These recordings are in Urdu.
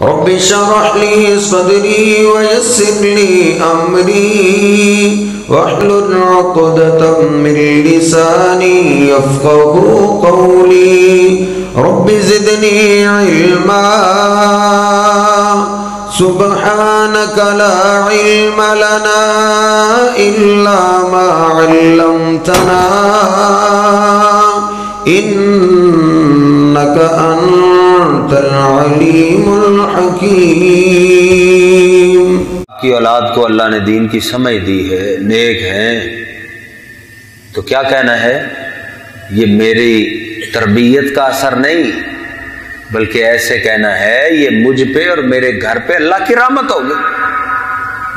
رب اشرح لي صدري ويسر لي أمري واحلل عقدة من لساني يفقهوا قولي رب زدني علما سبحانك لا علم لنا إلا ما علمتنا إنك أنت العليم الحكيم. کی اولاد کو اللہ نے دین کی سمجھ دی ہے، نیک ہیں، تو کیا کہنا ہے؟ یہ میری تربیت کا اثر نہیں، بلکہ ایسے کہنا ہے یہ مجھ پہ اور میرے گھر پہ اللہ کی رحمت ہو گئی.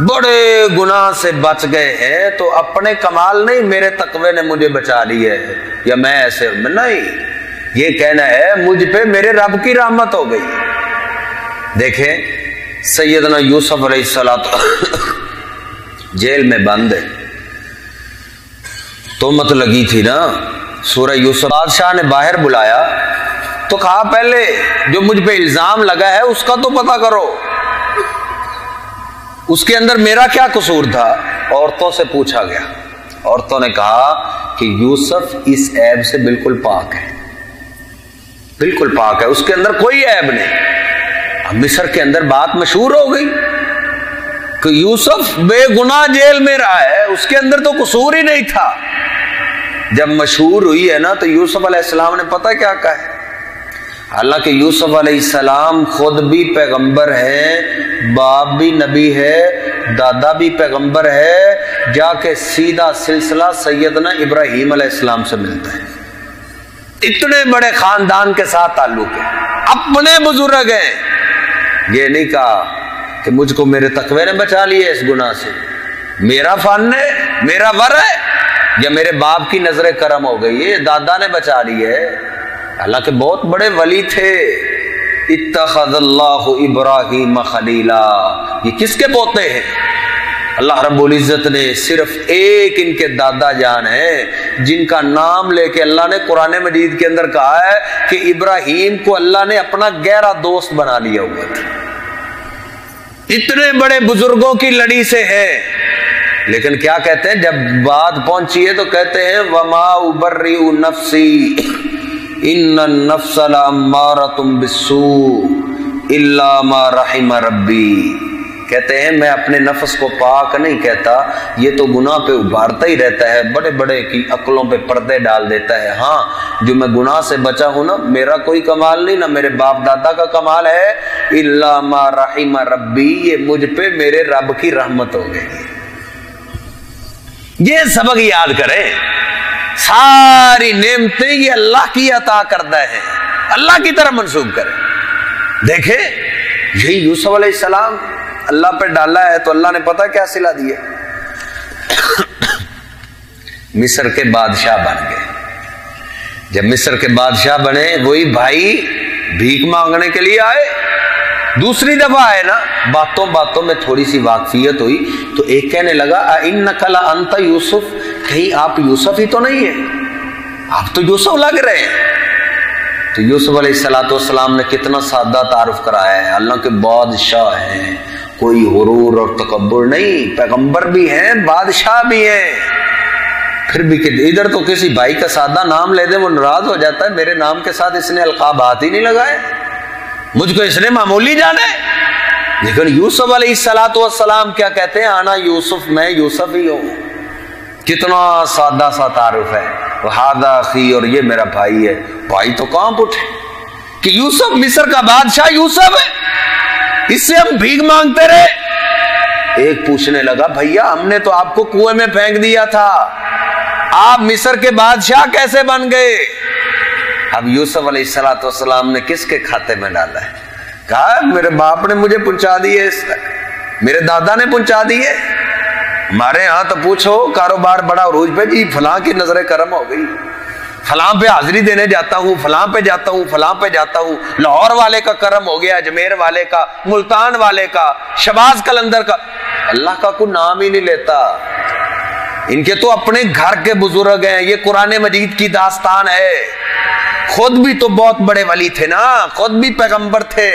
بڑے گناہ سے بچ گئے ہیں تو اپنے کمال نہیں، میرے تقوی نے مجھے بچا لیا ہے، یا میں ایسے نہیں، یہ کہنا ہے مجھ پہ میرے رب کی رحمت ہو گئی. دیکھیں سیدنا یوسف علیہ السلام جیل میں بند ہے، تہمت لگی تھی نا. سورہ یوسف بادشاہ نے باہر بلایا تو کہا پہلے جو مجھ پہ الزام لگا ہے اس کا تو پتہ کرو، اس کے اندر میرا کیا قصور تھا. عورتوں سے پوچھا گیا، عورتوں نے کہا کہ یوسف اس عیب سے بالکل پاک ہے، بالکل پاک ہے، اس کے اندر کوئی عیب نہیں. مصر کے اندر بات مشہور ہو گئی کہ یوسف بے گناہ جیل میں رہا ہے، اس کے اندر تو قصور ہی نہیں تھا. جب مشہور ہوئی ہے نا تو یوسف علیہ السلام نے پتہ کیا کہا ہے؟ حالانکہ یوسف علیہ السلام خود بھی پیغمبر ہے، باپ بھی نبی ہے، دادا بھی پیغمبر ہے، جا کے سیدھا سلسلہ سیدنا ابراہیم علیہ السلام سے ملتا ہے. اتنے بڑے خاندان کے ساتھ تعلق ہے، اپنے بزرگ ہیں. یہ نہیں کہا کہ مجھ کو میرے تقوی نے بچا لیا اس گناہ سے، میرا فن ہے، میرا ور ہے، یا میرے باپ کی نظر کرم ہو گئی ہے، دادا نے بچا لیا ہے. حالانکہ بہت بڑے ولی تھے. اتخذ اللہ ابراہیم خلیلا، یہ کس کے پوتے ہیں؟ اللہ رب العزت نے صرف ایک ان کے دادا جان ہیں جن کا نام لے کے اللہ نے قرآن مجید کے اندر کہا ہے کہ ابراہیم کو اللہ نے اپنا گہرا دوست بنا لیا ہوا تھا. اتنے بڑے بزرگوں کی لڑی سے ہے، لیکن کیا کہتے ہیں جب بات پہنچی ہے تو کہتے ہیں وما ابرئ نفسی ان النفس لامارۃ بالسوء الا ما رحم ربی. کہتے ہیں میں اپنے نفس کو پاک نہیں کہتا، یہ تو گناہ پہ ابھارتا ہی رہتا ہے، بڑے بڑے کی عقلوں پہ پردے ڈال دیتا ہے. ہاں جو میں گناہ سے بچا ہوں نا، میرا کوئی کمال نہیں، نہ میرے باپ دادا کا کمال ہے. الا ما رحم ربی، یہ مجھ پہ میرے رب کی رحمت ہو گئی. یہ سبق یاد کریں، ساری نعمتیں یہ اللہ کی عطا کردہ ہیں، اللہ کی طرف منسوب کریں. دیکھیں یہی یوسف علیہ السلام اللہ پہ ڈالا ہے تو اللہ نے پتہ کیا صلہ دیا، مصر کے بادشاہ بن گئے. جب مصر کے بادشاہ بنے وہی بھائی بھیک مانگنے کے لیے آئے. دوسری دفعہ آئے نا، باتوں باتوں میں تھوڑی سی واقفیت ہوئی تو ایک کہنے لگا اِنَّكَ لَأَنْتَ یوسف، کہیں آپ یوسف ہی تو نہیں ہیں، آپ تو یوسف لگ رہے ہیں. تو یوسف علیہ السلام نے کتنا سادہ تعارف کرایا ہے، اللہ کے بادشاہ ہیں، کوئی غرور اور تکبر نہیں، پیغمبر بھی ہیں، بادشاہ بھی ہیں. پھر بھی کہ ادھر تو کسی بھائی کا سادہ نام لے دیں وہ ناراض ہو جاتا ہے، میرے نام کے ساتھ اس نے القاب ہاتھ ہی نہیں لگائے، مجھ کو اس نے معمولی جانا ہے. لیکن یوسف علیہ السلام کیا کہتے ہیں؟ آنا یوسف، میں یوسف ہی ہوں. کتنا سادہ سا تعارف ہے. وہذا اخی، اور یہ میرا بھائی ہے. بھائی تو کہاں اٹھے کہ یوسف مصر کا بادشاہ یوسف ہے، اس سے ہم بھیک مانگتے رہے. ایک پوچھنے لگا بھیا ہم نے تو آپ کو کنویں میں پھینک دیا تھا، آپ مصر کے بادشاہ کیسے بن گئے؟ اب یوسف علیہ السلام نے کس کے کھاتے میں ڈالا ہے؟ کہا میرے باپ نے مجھے پہنچا دیے اس تک، میرے دادا نے پہنچا دیے. ہمارے ہاں تو پوچھو کاروبار بڑا عروج پہ، جی فلاں کی نظر کرم ہو گئی، فلاں پہ حاضری دینے جاتا ہوں، فلاں پہ جاتا ہوں، فلاں پہ جاتا ہوں، لاہور والے کا کرم ہو گیا، اجمیر والے کا، ملتان والے کا، شباز قلندر کا. اللہ کا کوئی نام ہی نہیں لیتا. ان کے تو اپنے گھر کے بزرگ ہیں. یہ قرآن مجید کی داستان ہے. خود بھی تو بہت بڑے ولی تھے نا، خود بھی پیغمبر تھے.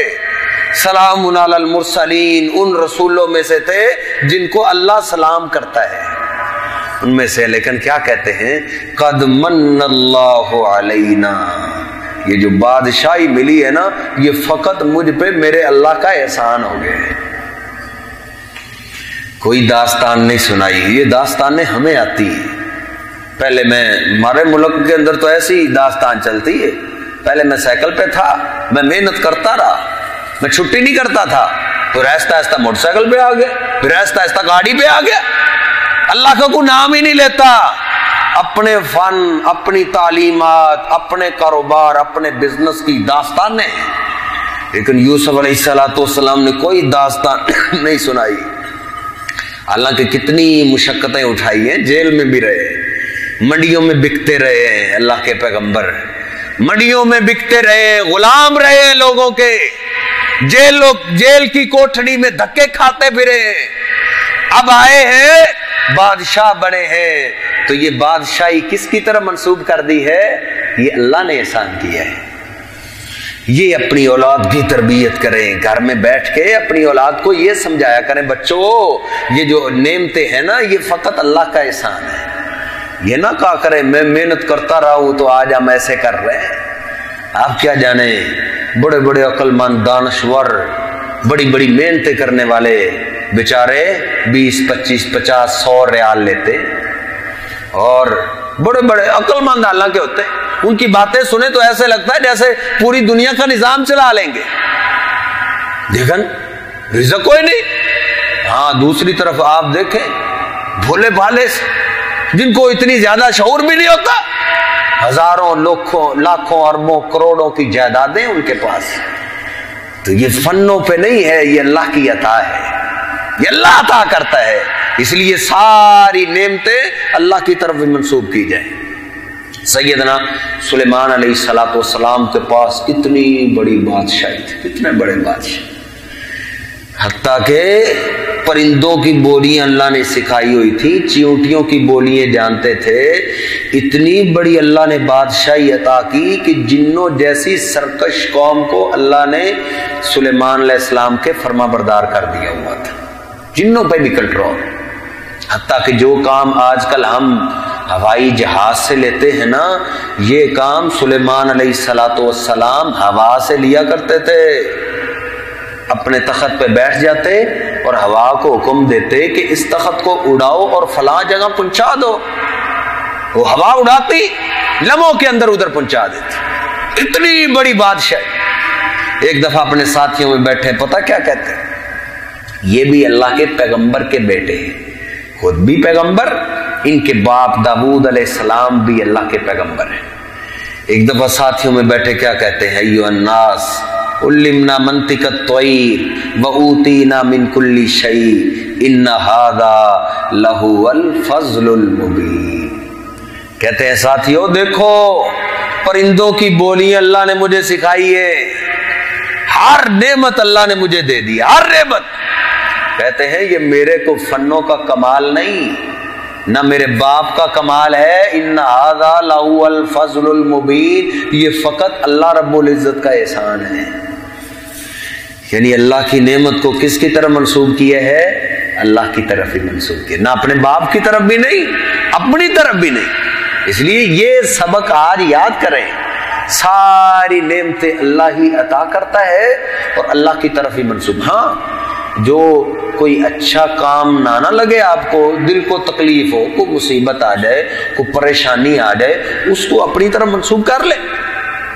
سلام علی المرسلین، ان رسولوں میں سے تھے جن کو اللہ سلام کرتا ہے، ان میں سے۔ لیکن کیا کہتے ہیں؟ قد من اللہ علینا، یہ جو بادشاہی ملی ہے نا، یہ فقط مجھ پہ میرے اللہ کا احسان ہو گیا ہے۔ کوئی داستان نہیں سنائی، یہ داستانیں ہمیں آتی ہیں۔ پہلے ہمارے ملک کے اندر تو ایسی داستان چلتی ہے، پہلے میں سائیکل پہ تھا، میں محنت کرتا رہا، میں چھٹی نہیں کرتا تھا، پھر آہستہ آہستہ موٹر سائیکل پہ آ گیا، پھر آہستہ آہستہ گاڑی پہ آ گیا، اللہ کا کوئی نام ہی نہیں لیتا۔ اپنے فن، اپنی تعلیمات، اپنے کاروبار، اپنے بزنس کی داستانیں، لیکن یوسف علیہ السلام نے کوئی داستان نہیں سنائی۔ حالانکہ کتنی مشقتیں اٹھائی ہیں، جیل میں بھی رہے، منڈیوں میں بکتے رہے ہیں، اللہ کے پیغمبر منڈیوں میں بکتے رہے، غلام رہے لوگوں کے، جیل کی کوٹھڑی میں دھکے کھاتے پھرے، اب آئے ہیں بادشاہ بنے ہیں۔ تو یہ بادشاہی کس کی طرف منسوب کر دی ہے؟ یہ اللہ نے احسان کیا ہے۔ یہ اپنی اولاد کی تربیت کریں، گھر میں بیٹھ کے اپنی اولاد کو یہ سمجھایا کریں، بچوں یہ جو نعمتیں ہیں نا، یہ فقط اللہ کا احسان ہے۔ یہ نہ کہا کریں میں محنت کرتا رہا ہوں تو آج ہم ایسے کر رہے ہیں۔ آپ کیا جانے، بڑے بڑے عقل مند دانشور، بڑی بڑی محنتیں کرنے والے بیچارے 20 25 50 100 ریال لیتے، اور بڑے بڑے عقل مند حالانکہ ہوتے ہیں، ان کی باتیں سنیں تو ایسے لگتا ہے جیسے پوری دنیا کا نظام چلا لیں گے، لیکن رزق کوئی نہیں۔ ہاں دوسری طرف آپ دیکھیں بھولے بھالے جن کو اتنی زیادہ شعور بھی نہیں ہوتا، ہزاروں لاکھوں اربوں کروڑوں کی جائیدادیں ان کے پاس، تو یہ فنوں پہ نہیں ہے، یہ اللہ کی عطا ہے، یہ اللہ عطا کرتا ہے، اس لیے ساری نعمتیں اللہ کی طرف منسوب کی جائیں۔ سیدنا سلیمان علیہ السلام کے پاس اتنی بڑی بادشاہی تھی، کتنے بڑے بادشاہ، حتیٰ کہ پرندوں کی بولیاں اللہ نے سکھائی ہوئی تھی، چیونٹیوں کی بولیاں جانتے تھے، اتنی بڑی اللہ نے بادشاہی عطا کی کہ جنوں جیسی سرکش قوم کو اللہ نے سلیمان علیہ السلام کے فرما بردار کر دیا ہوا تھا، جنوں پہ بھی کنٹرول، حتیٰ کہ جو کام آج کل ہم ہوائی جہاز سے لیتے ہیں نا، یہ کام سلیمان علیہ السلام ہوا سے لیا کرتے تھے، اپنے تخت پہ بیٹھ جاتے اور ہوا کو حکم دیتے کہ اس تخت کو اڑاؤ اور فلاں جگہ پہنچا دو، وہ ہوا اڑاتی، لمحوں کے اندر ادھر پہنچا دیتی، اتنی بڑی بادشاہ۔ ایک دفعہ اپنے ساتھیوں میں بیٹھے، پتہ کیا کہتے ہیں؟ یہ بھی اللہ کے پیغمبر کے بیٹے ہیں، خود بھی پیغمبر، ان کے باپ داؤد علیہ السلام بھی اللہ کے پیغمبر ہیں۔ ایک دفعہ ساتھیوں میں بیٹھے کیا کہتے ہیں؟ ایھا الناس علمنا منطق الطیر واوتینا من کل شیء ان ھذا لہو الفضل المبین۔ کہتے ہیں ساتھیوں دیکھو، پرندوں کی بولیاں اللہ نے مجھے سکھائی ہے، ہر نعمت اللہ نے مجھے دے دی، ہر نعمت۔ کہتے ہیں یہ میرے کو فنوں کا کمال نہیں، نہ میرے باپ کا کمال ہے، ان ھذا لہو الفضل المبین، یہ فقط اللہ رب العزت کا احسان ہے۔ یعنی اللہ کی نعمت کو کس کی طرف منسوب کیا ہے؟ اللہ کی طرف ہی منسوب کیا، نہ اپنے باپ کی طرف بھی نہیں، اپنی طرف بھی نہیں۔ اس لیے یہ سبق آج یاد کریں، ساری نعمتیں اللہ ہی عطا کرتا ہے اور اللہ کی طرف ہی منسوب۔ ہاں جو کوئی اچھا کام نہ لگے آپ کو، دل کو تکلیف ہو، کوئی مصیبت آ جائے، کوئی پریشانی آ جائے، اس کو اپنی طرف منسوب کر لے،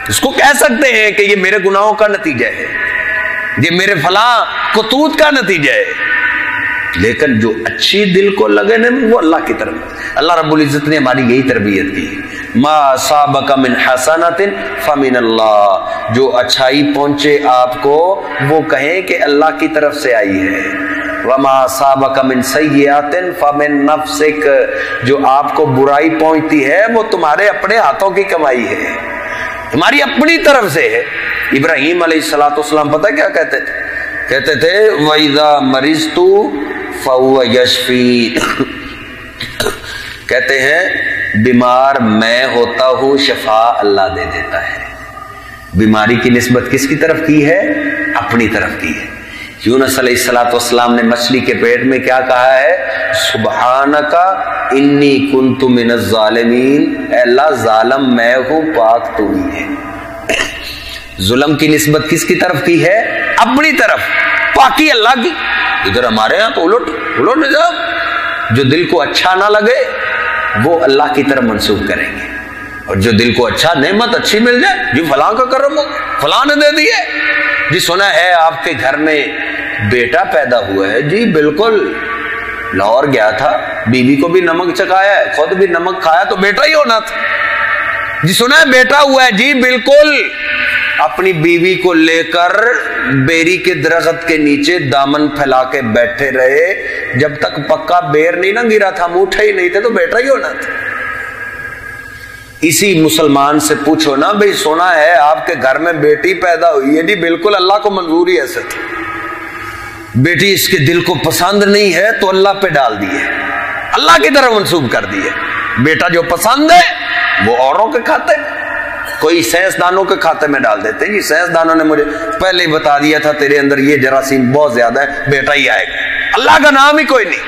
اس کو کہہ سکتے ہیں کہ یہ میرے گناہوں کا نتیجہ ہے، یہ میرے فلاں قطوط کا نتیجہ ہے، لیکن جو اچھی دل کو لگے نا وہ اللہ کی طرف۔ اللہ رب العزت نے ہماری یہی تربیت کی، ما اصابک من حسنۃ فمن اللہ، جو اچھائی پہنچے آپ کو وہ کہیں کہ اللہ کی طرف سے آئی ہے، وما اصابک من سیئۃ فمن نفسک، جو آپ کو برائی پہنچتی ہے وہ تمہارے اپنے ہاتھوں کی کمائی ہے، تمہاری اپنی طرف سے ہے۔ ابراہیم علیہ السلام پتہ کیا کہتے تھے؟ کہتے تھے وَإِذَا مَرِضْتُ فَهُوَ يَشْفِينِ، کہتے ہیں بیمار میں ہوتا ہوں، شفا اللہ دے دیتا ہے۔ بیماری کی نسبت کس کی طرف کی ہے؟ اپنی اپنی طرف کی ہے۔ یونس علیہ السلام نے مچھلی کے پیٹ میں کیا کہا ہے؟ سبحانک انی کنت من الظالمین، اے اللہ ظالم میں ہوں، پاک تو ہی ہے۔ ظلم کی نسبت کس کی طرف کی ہے؟ اپنی طرف، پاکی اللہ کی۔ ادھر ہمارے ہاں تو الٹ نظام، جو دل کو اچھا نہ لگے وہ اللہ کی طرف منسوب کریں گے، اور جو دل کو اچھا نعمت اچھی مل جائے، جی فلاں کا کرم ہو، فلاں نے دے دی ہے، جی سنا ہے آپ کے گھر میں بیٹا پیدا ہوا ہے، جی بالکل لاہور گیا تھا، بیوی کو بھی نمک چکھایا ہے، خود بھی نمک کھایا تو بیٹا ہی ہونا تھا، جی سنا ہے بیٹا ہوا ہے، جی بالکل اپنی بیوی کو لے کر بیری کے درخت کے نیچے دامن پھیلا کے بیٹھے رہے، جب تک پکا بیر نہیں نہ گرا تھا، موٹھے ہی نہیں تھے تو بیٹا ہی ہونا تھا۔ اسی مسلمان سے پوچھو نا، بھئی سنا ہے آپ کے گھر میں بیٹی پیدا ہوئی ہے، جی بالکل اللہ کو منظور ہی ایسے تھی، بیٹی اس کے دل کو پسند نہیں ہے تو اللہ پہ ڈال دی ہے، اللہ کی طرف منسوب کر دی ہے۔ بیٹا جو پسند ہے وہ اوروں کے کھاتے میں، کوئی سائنسدانوں کے کھاتے میں ڈال دیتے ہیں، جی سائنسدانوں نے مجھے پہلے ہی بتا دیا تھا تیرے اندر یہ جراثیم بہت زیادہ ہے، بیٹا ہی آئے گا، اللہ کا نام ہی کوئی نہیں۔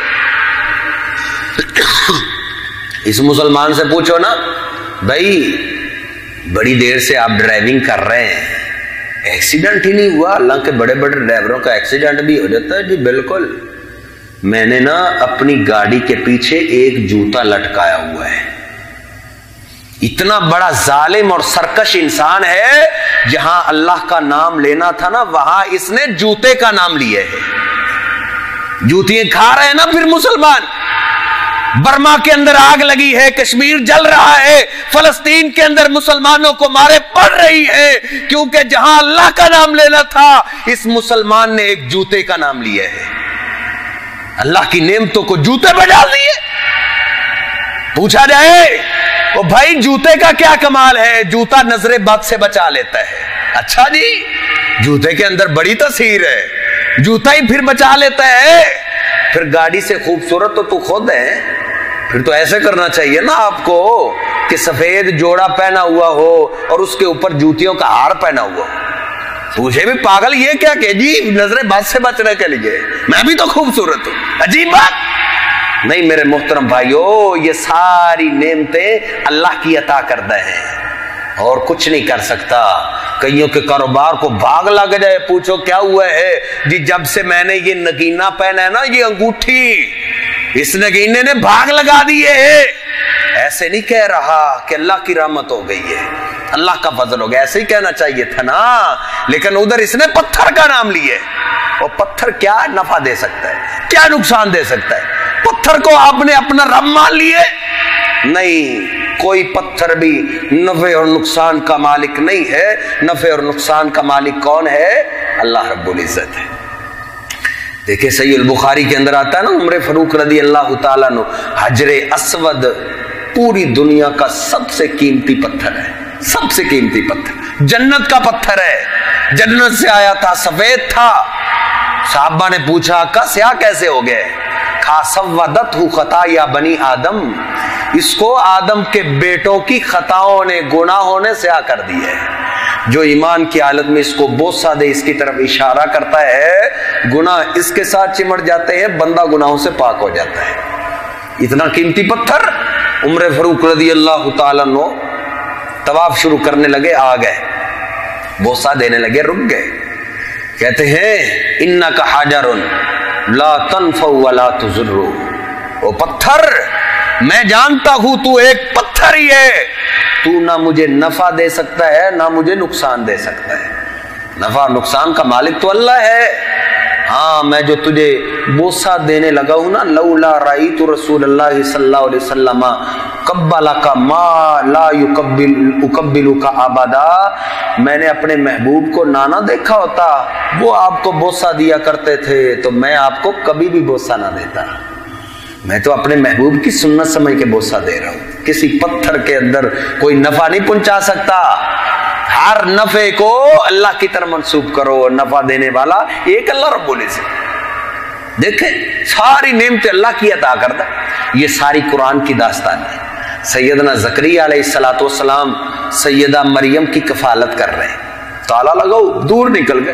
اس مسلمان سے پوچھو نا، بھائی بڑی دیر سے آپ ڈرائیونگ کر رہے ہیں، ایکسیڈنٹ ہی نہیں ہوا؟ اللہ کے بڑے بڑے ڈرائیوروں کا ایکسیڈنٹ بھی ہو جاتا ہے، جی بالکل، میں نے نا اپنی گاڑی کے پیچھے ایک جوتا لٹکایا ہوا ہے۔ اتنا بڑا ظالم اور سرکش انسان ہے، جہاں اللہ کا نام لینا تھا نا وہاں اس نے جوتے کا نام لیا ہے۔ جوتیاں کھا رہے ہیں نا پھر مسلمان۔ برما کے اندر آگ لگی ہے، کشمیر جل رہا ہے، فلسطین کے اندر مسلمانوں کو مارے پڑ رہی ہے، کیونکہ جہاں اللہ کا نام لینا تھا اس مسلمان نے ایک جوتے کا نام لیا ہے۔ اللہ کی نعمتوں کو جوتے پہ ڈال دیے۔ پوچھا جائے وہ بھائی جوتے کا کیا کمال ہے؟ جوتا نظر بد سے بچا لیتا ہے۔ اچھا جی، جوتے کے اندر بڑی تاثیر ہے، جوتا ہی پھر بچا لیتا ہے۔ پھر گاڑی سے خوبصورت تو خود ہے، پھر تو ایسے کرنا چاہیے نا آپ کو کہ سفید جوڑا پہنا ہوا ہو اور اس کے اوپر جوتیوں کا ہار پہنا ہوا ہو۔ مجھے بھی پاگل یہ کیا کہ جی نظر بد سے بچنے کے لیے میں بھی تو خوبصورت ہوں، عجیب بات نہیں میرے محترم بھائیو۔ یہ ساری نعمتیں اللہ کی عطا کردہ ہیں اور کچھ نہیں کر سکتا۔ کئیوں کے کاروبار کو بھاگ لگ جائے، پوچھو کیا ہوا ہے؟ جی جب سے میں نے یہ نگینہ پہنا ہے نا، یہ انگوٹھی، اس نگینے نے بھاگ لگا دیے ہے۔ ایسے نہیں کہہ رہا کہ اللہ کی رحمت ہو گئی ہے، اللہ کا فضل ہو گیا، ایسے ہی کہنا چاہیے تھا نا، لیکن ادھر اس نے پتھر کا نام لیا ہے۔ اور پتھر کیا نفع دے سکتا ہے، کیا نقصان دے سکتا ہے؟ پتھر کو آپ نے اپنا رب مان لیے؟ نہیں، کوئی پتھر بھی نفع اور نقصان کا مالک نہیں ہے۔ نفع اور نقصان کا مالک کون ہے؟ اللہ رب العزت ہے۔ دیکھیں صحیح البخاری کے اندر آتا ہے نا، عمر فاروق رضی اللہ تعالیٰ عنہ، حجر اسود پوری دنیا کا سب سے قیمتی پتھر ہے، سب سے قیمتی پتھر، جنت کا پتھر ہے، جنت سے آیا تھا، سفید تھا۔ صحابہ نے پوچھا کا سیاہ کیسے ہو گئے؟ کھا سودتہ خطایا بنی آدم، اس کو آدم کے بیٹوں کی خطاؤں نے، گناہوں نے سیاہ کر دی ہے۔ جو ایمان کی حالت میں اس کو بوسہ دے، اس کی طرف اشارہ کرتا ہے، گناہ اس کے ساتھ چمٹ جاتے ہیں، بندہ گناہوں سے پاک ہو جاتا ہے۔ اتنا قیمتی پتھر۔ عمر فاروق رضی اللہ تعالیٰ عنہ طواف شروع کرنے لگے، آ گئے، بوسہ دینے لگے، رک گئے، کہتے ہیں انک حجر لا تنفع ولا تضر، وہ پتھر میں جانتا ہوں تو ایک پتھر ہی ہے، تو نہ مجھے نفع دے سکتا ہے نہ مجھے نقصان دے سکتا ہے۔ نفع اور نقصان کا مالک تو اللہ ہے۔ ہاں میں جو تجھے بوسہ دینے لگا ہوں نا، لولا رأیت رسول اللہ صلی اللہ علیہ وسلم قبلک ما لا اقبلک ابدا، میں نے اپنے محبوب کو نہ دیکھا ہوتا، وہ آپ کو بوسہ دیا کرتے تھے تو میں آپ کو کبھی بھی بوسہ نہ دیتا۔ میں تو اپنے محبوب کی سنت سمجھ کے بوسہ دے رہا ہوں۔ کسی پتھر کے اندر کوئی نفع نہیں پہنچا سکتا، ہر نفع کو اللہ کی طرف منسوب کرو، نفع دینے والا ایک اللہ رب العزت۔ دیکھیں ساری نعمتیں اللہ کی عطا کردہ، یہ ساری قرآن کی داستان ہے۔ سیدنا زکریا علیہ السلام سیدہ مریم کی کفالت کر رہے ہیں، تالا لگاؤ، دور نکل گئے،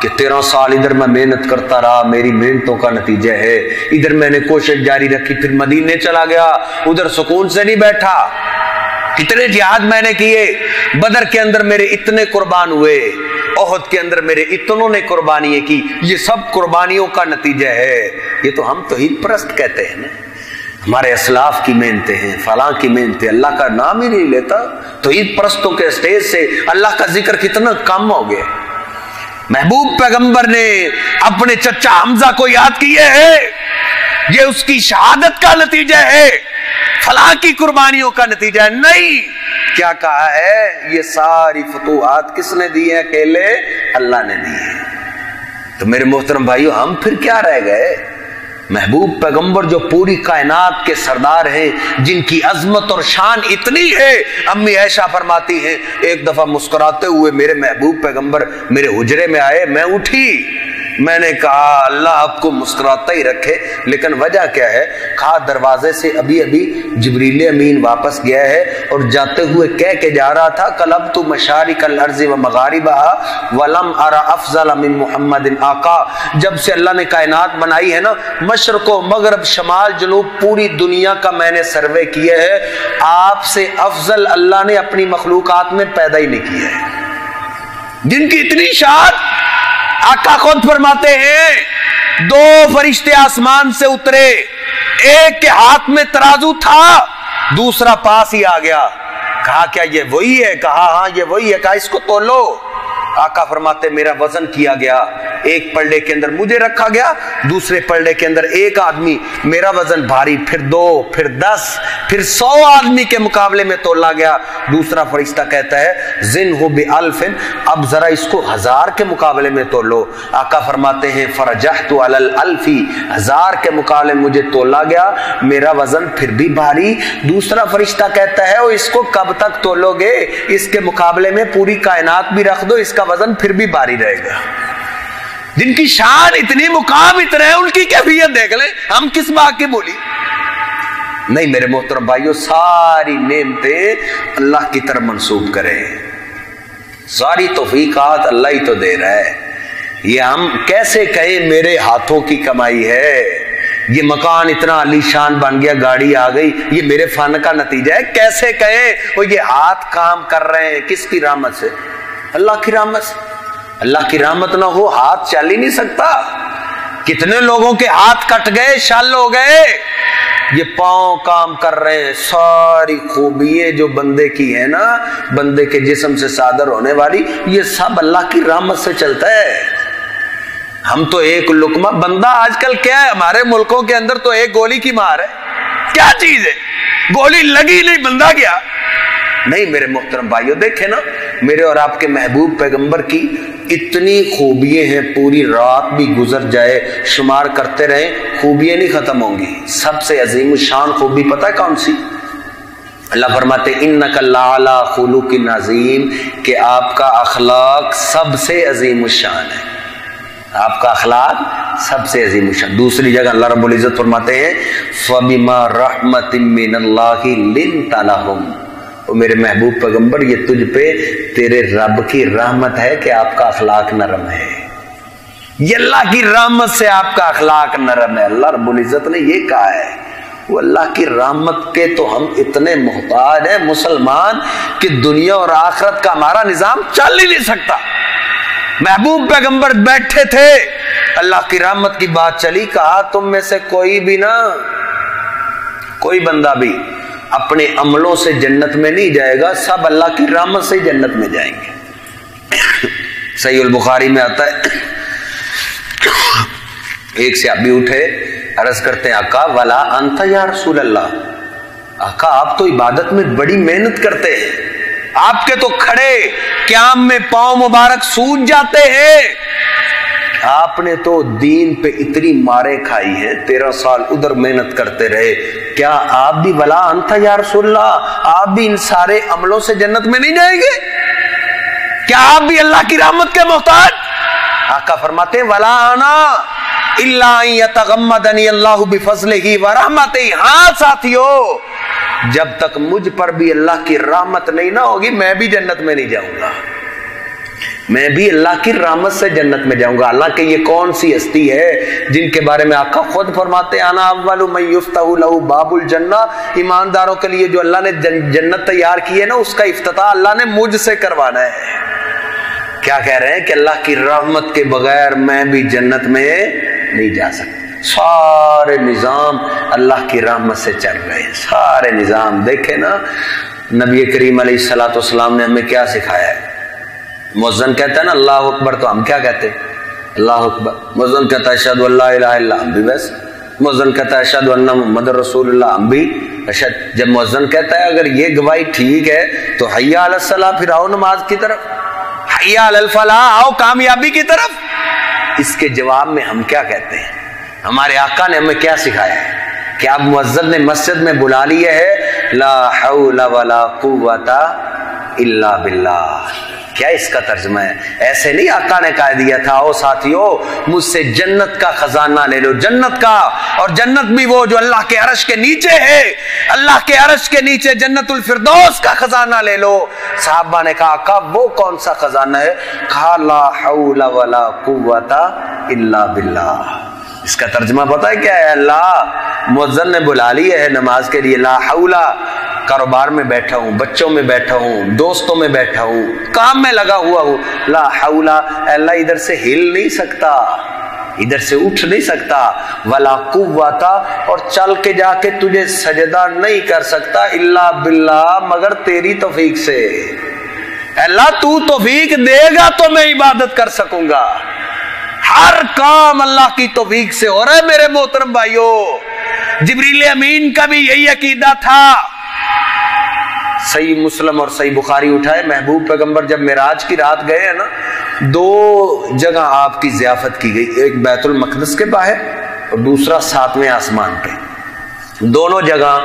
کہ 13 سال ادھر میں محنت کرتا رہا, میری محنتوں کا نتیجہ ہے. ادھر میں نے کوشش جاری رکھی, پھر مدینے چلا گیا, ادھر سکون سے نہیں بیٹھا. کتنے جہاد میں نے کیے, بدر کے اندر میرے اتنے قربان ہوئے, احد کے اندر میرے اتنوں نے قربانیاں کی. یہ سب قربانیوں کا نتیجہ ہے. یہ تو ہم توحید پرست کہتے ہیں نا, ہمارے اسلاف کی محنتیں ہیں, فلاں کی محنتیں. اللہ کا نام ہی نہیں لیتا. توحید پرستوں کے اسٹیج سے اللہ کا ذکر کتنا کم ہو گیا. محبوب پیغمبر نے اپنے چچا حمزہ کو یاد کیے ہے, یہ اس کی شہادت کا نتیجہ ہے, فلاں کی قربانیوں کا نتیجہ ہے. نہیں, کیا کہا ہے, یہ ساری فتوحات کس نے دی ہیں؟ اکیلے اللہ نے دی ہے. تو میرے محترم بھائیو, ہم پھر کیا رہ گئے؟ محبوب پیغمبر جو پوری کائنات کے سردار ہیں, جن کی عظمت اور شان اتنی ہے. امی عائشہ فرماتی ہیں, ایک دفعہ مسکراتے ہوئے میرے محبوب پیغمبر میرے حجرے میں آئے, میں اٹھی, میں نے کہا اللہ آپ کو مسکراتا ہی رکھے, لیکن وجہ کیا ہے؟ کہا دروازے سے ابھی ابھی جبریل امین واپس گیا ہے اور جاتے ہوئے کہہ کے جا رہا تھا, قلبت مشارق الارض و مغاربها ولم ارى افضل من محمد. آقا جب سے اللہ نے کائنات بنائی ہے نا, مشرق و مغرب شمال جنوب پوری دنیا کا میں نے سروے کیا ہے, آپ سے افضل اللہ نے اپنی مخلوقات میں پیدا ہی نہیں کیا ہے. جن کی اتنی شان, آقا خود فرماتے ہیں 2 فرشتے آسمان سے اترے, ایک کے ہاتھ میں ترازو تھا, دوسرا پاس ہی آ گیا. کہا کیا یہ وہی ہے؟ کہا ہاں یہ وہی ہے. کہا اس کو تولو. آقا فرماتے میرا وزن کیا گیا, ایک پلڑے کے اندر مجھے رکھا گیا, دوسرے پلڑے کے اندر ایک آدمی, میرا وزن بھاری, پھر 2, پھر 10, پھر 100 آدمی کے مقابلے میں تولا گیا. دوسرا فرشتہ کہتا ہے زنہ بألف, اب ذرا اس کو 1000 کے مقابلے میں تولو. آقا فرماتے ہیں فرجحت علی الالف, 1000 کے مقابلے میں مجھے تولا گیا, میرا وزن پھر بھی بھاری. دوسرا فرشتہ کہتا ہے او اس کو کب تک تولو گے, اس کے مقابلے میں پوری کائنات بھی رکھ دو, اس کا وزن پھر بھی بھاری رہے گا. جن کی شان اتنی, مقام اتنے ہیں, ان کی کیفیت دیکھ لیں, ہم کس بات کی بولی. نہیں میرے محترم بھائیو, ساری نعمتیں اللہ کی طرف منسوب کریں, ساری توفیقات اللہ ہی تو دے رہا ہے. یہ ہم کیسے کہیں میرے ہاتھوں کی کمائی ہے, یہ مکان اتنا علی شان بن گیا, گاڑی آ گئی, یہ میرے فن کا نتیجہ ہے. کیسے کہیں وہ یہ ہاتھ کام کر رہے ہیں, کس کی رحمت سے؟ اللہ کی رحمت سے. اللہ کی رحمت نہ ہو ہاتھ چل ہی نہیں سکتا. کتنے لوگوں کے ہاتھ کٹ گئے, شل ہو گئے, یہ پاؤں کام کر رہے ہیں. ساری خوبیاں جو بندے کی ہیں نا, بندے کے جسم سے صادر ہونے والی, یہ سب اللہ کی رحمت سے چلتا ہے. ہم تو ایک لقمہ, بندہ آج کل کیا ہے ہمارے ملکوں کے اندر تو ایک گولی کی مار ہے. کیا چیز ہے, گولی لگی نہیں بندہ گیا. نہیں میرے محترم بھائیو, دیکھیں نا میرے اور آپ کے محبوب پیغمبر کی اتنی خوبیاں ہیں, پوری رات بھی گزر جائے شمار کرتے رہیں, خوبیاں نہیں ختم ہوں گی. سب سے عظیم الشان خوبی پتہ ہے کون سی؟ اللہ فرماتے انک لعلی خلق عظیم, کہ آپ کا اخلاق سب سے عظیم الشان ہے. آپ کا اخلاق سب سے عظیم الشان. دوسری جگہ اللہ رب العزت فرماتے ہیں فبما رحمت من اللہ لنت لہم, اور میرے محبوب پیغمبر یہ تجھ پہ تیرے رب کی رحمت ہے کہ آپ کا اخلاق نرم ہے. یہ اللہ کی رحمت سے آپ کا اخلاق نرم ہے. اللہ رب العزت نے یہ کہا ہے. وہ اللہ کی رحمت کے تو ہم اتنے محتاج ہیں مسلمان کہ دنیا اور آخرت کا ہمارا نظام چل ہی نہیں سکتا. محبوب پیغمبر بیٹھے تھے, اللہ کی رحمت کی بات چلی, کہا تم میں سے کوئی بھی نہ, کوئی بندہ بھی اپنے عملوں سے جنت میں نہیں جائے گا, سب اللہ کی رحمت سے جنت میں جائیں گے. صحیح البخاری میں آتا ہے, ایک صحابی اٹھے, عرض کرتے ہیں آقا ولا انت یا رسول اللہ, آقا آپ تو عبادت میں بڑی محنت کرتے ہیں, آپ کے تو کھڑے قیام میں پاؤں مبارک سوج جاتے ہیں, آپ نے تو دین پہ اتنی مارے کھائی ہیں, 13 سال ادھر محنت کرتے رہے, کیا آپ بھی ولا انت یا رسول اللہ, آپ بھی ان سارے عملوں سے جنت میں نہیں جائیں گے؟ کیا آپ بھی اللہ کی رحمت کے محتاج؟ آقا فرماتے ہیں ولا انا الا ان یتغمدنی اللہ بفضلہ ورحمتہ. ہاں ساتھیو, جب تک مجھ پر بھی اللہ کی رحمت نہیں نہ ہوگی میں بھی جنت میں نہیں جاؤں گا. میں بھی اللہ کی رحمت سے جنت میں جاؤں گا۔ حالانکہ یہ کون سی ہستی ہے جن کے بارے میں آقا خود فرماتے ہیں انا اول من یفتح لہ باب الجنہ، ایمانداروں کے لیے جو اللہ نے جنت تیار کی ہے نا، اس کا افتتاح اللہ نے مجھ سے کروانا ہے۔ کیا کہہ رہے ہیں کہ اللہ کی رحمت کے بغیر میں بھی جنت میں نہیں جا سکتا۔ سارے نظام اللہ کی رحمت سے چل رہے ہیں، سارے نظام۔ دیکھیں نا نبی کریم علیہ الصلوۃ والسلام نے ہمیں کیا سکھایا ہے۔ مؤذن کہتا ہے نا اللہ اکبر، تو ہم کیا کہتے ہیں؟ اللہ اکبر۔ مؤذن کہتا ہے اشہد ان لا الہ الا اللہ، ہم بھی ویسے۔ مؤذن کہتا ہے اشہد ان محمد رسول اللہ، ہم بھی اشہد۔ جب مؤذن کہتا ہے اگر یہ گواہی ٹھیک ہے تو حی علی الصلاۃ، پھر آؤ نماز کی طرف، حی علی الفلاح، آؤ کامیابی کی طرف۔ اس کے جواب میں ہم کیا کہتے ہیں؟ ہمارے آقا نے ہمیں کیا سکھایا ہے کہ اب مؤذن نے مسجد میں بلا لیا ہے لا حول ولا قوت الا باللہ۔ کیا اس کا ترجمہ ہے؟ ایسے نہیں آقا نے کہہ دیا تھا او ساتھیو مجھ سے جنت کا خزانہ لے لو، جنت کا، اور جنت بھی وہ جو اللہ کے عرش کے نیچے ہے، اللہ کے عرش کے نیچے جنت الفردوس کا خزانہ لے لو۔ صحابہ نے کہا آقا وہ کون سا خزانہ ہے؟ کہا لا حول ولا قوت الا باللہ۔ اس کا ترجمہ پتہ ہے کیا ہے؟ اللہ مؤذن نے بلا لی ہے نماز کے لیے، لا حول، کاروبار میں بیٹھا ہوں، بچوں میں بیٹھا ہوں، دوستوں میں بیٹھا ہوں، کام میں لگا ہوا ہوں، لا حول، اللہ ادھر سے ہل نہیں سکتا، ادھر سے اٹھ نہیں سکتا، ولا قوت، اور چل کے جا کے تجھے سجدہ نہیں کر سکتا، الا باللہ، مگر تیری توفیق سے۔ اللہ تو توفیق دے گا تو میں عبادت کر سکوں گا۔ ہر کام اللہ کی توفیق سے ہو رہا ہے میرے محترم بھائیوں۔ جبریل امین کا بھی یہی عقیدہ تھا۔ صحیح مسلم اور صحیح بخاری اٹھائے، محبوب پیغمبر جب معراج کی رات گئے ہیں نا، دو جگہ آپ کی ضیافت کی گئی، ایک بیت المقدس کے باہر اور دوسرا 7ویں آسمان پہ۔ دونوں جگہ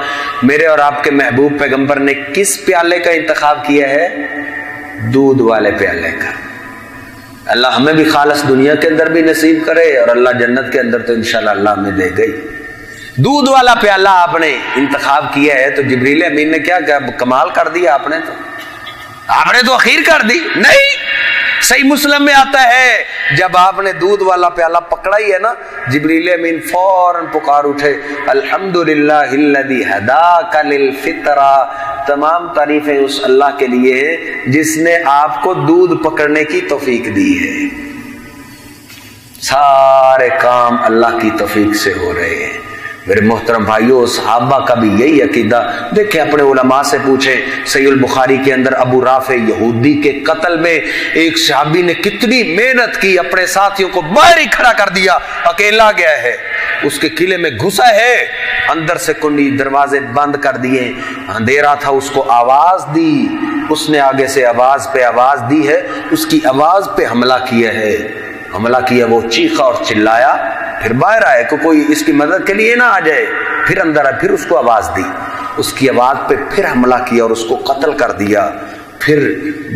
میرے اور آپ کے محبوب پیغمبر نے کس پیالے کا انتخاب کیا ہے؟ دودھ والے پیالے کا۔ اللہ ہمیں بھی خالص دنیا کے اندر بھی نصیب کرے، اور اللہ جنت کے اندر تو انشاءاللہ اللہ ہمیں دے گئی۔ دودھ والا پیالہ آپ نے انتخاب کیا ہے، تو جبریل امین نے کیا کمال کر دیا، آپ نے تو اخیر کر دی؟ نہیں، صحیح مسلم میں آتا ہے جب آپ نے دودھ والا پیالہ پکڑا ہی ہے نا، جبریل امین فوراً پکار اٹھے الحمدللہ الذی ہداک للفطرہ، تمام تعریفیں اس اللہ کے لیے ہیں جس نے آپ کو دودھ پکڑنے کی توفیق دی ہے۔ سارے کام اللہ کی توفیق سے ہو رہے ہیں۔ میرے محترم بھائیوں، صحابہ کا بھی یہی عقیدہ۔ دیکھیں اپنے علماء سے پوچھیں، صحیح البخاری کے اندر ابو رافع یہودی کے قتل میں ایک صحابی نے کتنی محنت کی، اپنے ساتھیوں کو باہر ہی کھڑا کر دیا، اکیلا گیا ہے، اس کے قلعے میں گھسا ہے، اندر سے کنڈی دروازے بند کر دیے، اندھیرا تھا، اس کو آواز دی، اس نے آگے سے آواز پہ آواز دی ہے، اس کی آواز پہ حملہ کیا ہے، حملہ کیا، وہ چیخا اور چلایا، پھر باہر آئے کہ کوئی اس کی مدد کے لیے نہ آ جائے، پھر اندر آئے، پھر اس کو آواز دی، اس کی آواز پہ پھر حملہ کیا اور اس کو قتل کر دیا۔ پھر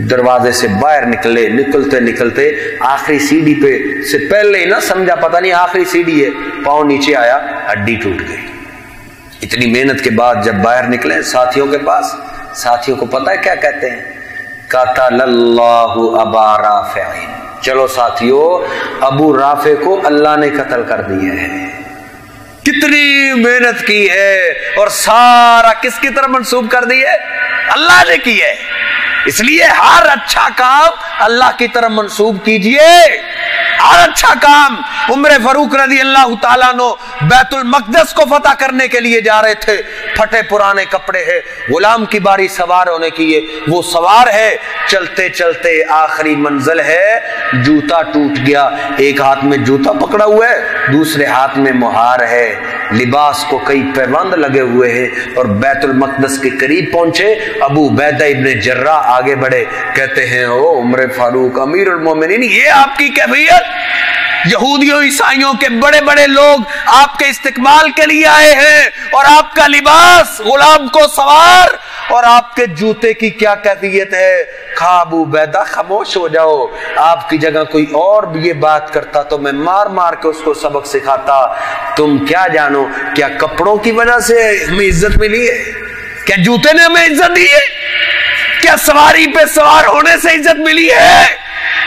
دروازے سے باہر نکلے، نکلتے نکلتے آخری سیڑھی پہ سے پہلے ہی نہ سمجھا پتہ نہیں آخری سیڑھی ہے، پاؤں نیچے آیا، ہڈی ٹوٹ گئی۔ اتنی محنت کے بعد جب باہر نکلے ساتھیوں کے پاس، ساتھیوں کو پتہ ہے کیا کہتے ہیں؟ قتل اللہ ابا رافع، چلو ساتھیو ابو رافع کو اللہ نے قتل کر دیا ہے۔ کتنی محنت کی ہے اور سارا کس کی طرف منسوب کر دی ہے؟ اللہ نے کی ہے۔ اس لیے ہر اچھا کام اللہ کی طرف منسوب کیجئے، ہر اچھا کام۔ عمر فاروق رضی اللہ تعالیٰ عنہ بیت المقدس کو فتح کرنے کے لیے جا رہے تھے، پھٹے پرانے کپڑے ہیں، غلام کی باری سوار ہونے کی ہے، وہ سوار ہے، چلتے چلتے آخری منزل ہے، جوتا ٹوٹ گیا، ایک ہاتھ میں جوتا پکڑا ہوا ہے، دوسرے ہاتھ میں مہار ہے، لباس کو کئی پیوند لگے ہوئے ہیں، اور بیت المقدس کے قریب پہنچے، ابو عبیدہ ابن جراح آگے بڑھے، کہتے ہیں او عمر فاروق امیر المومنین، یہ آپ کی کیفیت؟ یہودیوں عیسائیوں کے بڑے بڑے لوگ آپ کے استقبال کے لیے آئے ہیں، اور آپ کا لباس غلام کو سوار، اور آپ کے جوتے کی کیا کیفیت ہے؟ کہا ابو عبیدہ خاموش ہو جاؤ، آپ کی جگہ کوئی اور بھی یہ بات کرتا تو میں مار مار کے اس کو سبق سکھاتا، تم کیا جانو، کیا کپڑوں کی وجہ سے ہمیں عزت ملی ہے؟ کیا جوتے نے ہمیں عزت دی ہے؟ کیا سواری پہ سوار ہونے سے عزت ملی ہے؟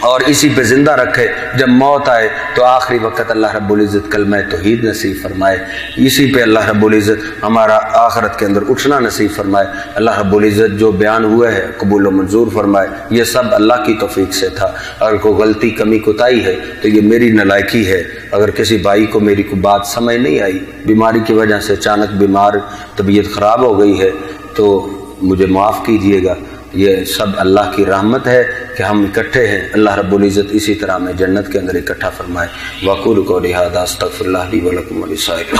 اور اسی پہ زندہ رکھے، جب موت آئے تو آخری وقت اللہ رب العزت کلمہ توحید نصیب فرمائے، اسی پہ اللہ رب العزت ہمارا آخرت کے اندر اٹھنا نصیب فرمائے۔ اللہ رب العزت جو بیان ہوا ہے قبول و منظور فرمائے، یہ سب اللہ کی توفیق سے تھا۔ اگر کوئی غلطی کمی کوتاہی ہے تو یہ میری نالائکی ہے۔ اگر کسی بھائی کو میری کوئی بات سمجھ نہیں آئی، بیماری کی وجہ سے اچانک بیمار طبیعت خراب ہو گئی ہے، تو مجھے معاف کیجئے گا۔ یہ سب اللہ کی رحمت ہے کہ ہم اکٹھے ہیں، اللہ رب العزت اسی طرح میں جنت کے اندر اکٹھا فرمائے۔ وَأَقُولُ قَوْلِي هَٰذَا أَسْتَغْفِرُ اللَّهَ لِي وَلَكُمْ وَلِسَائِرِ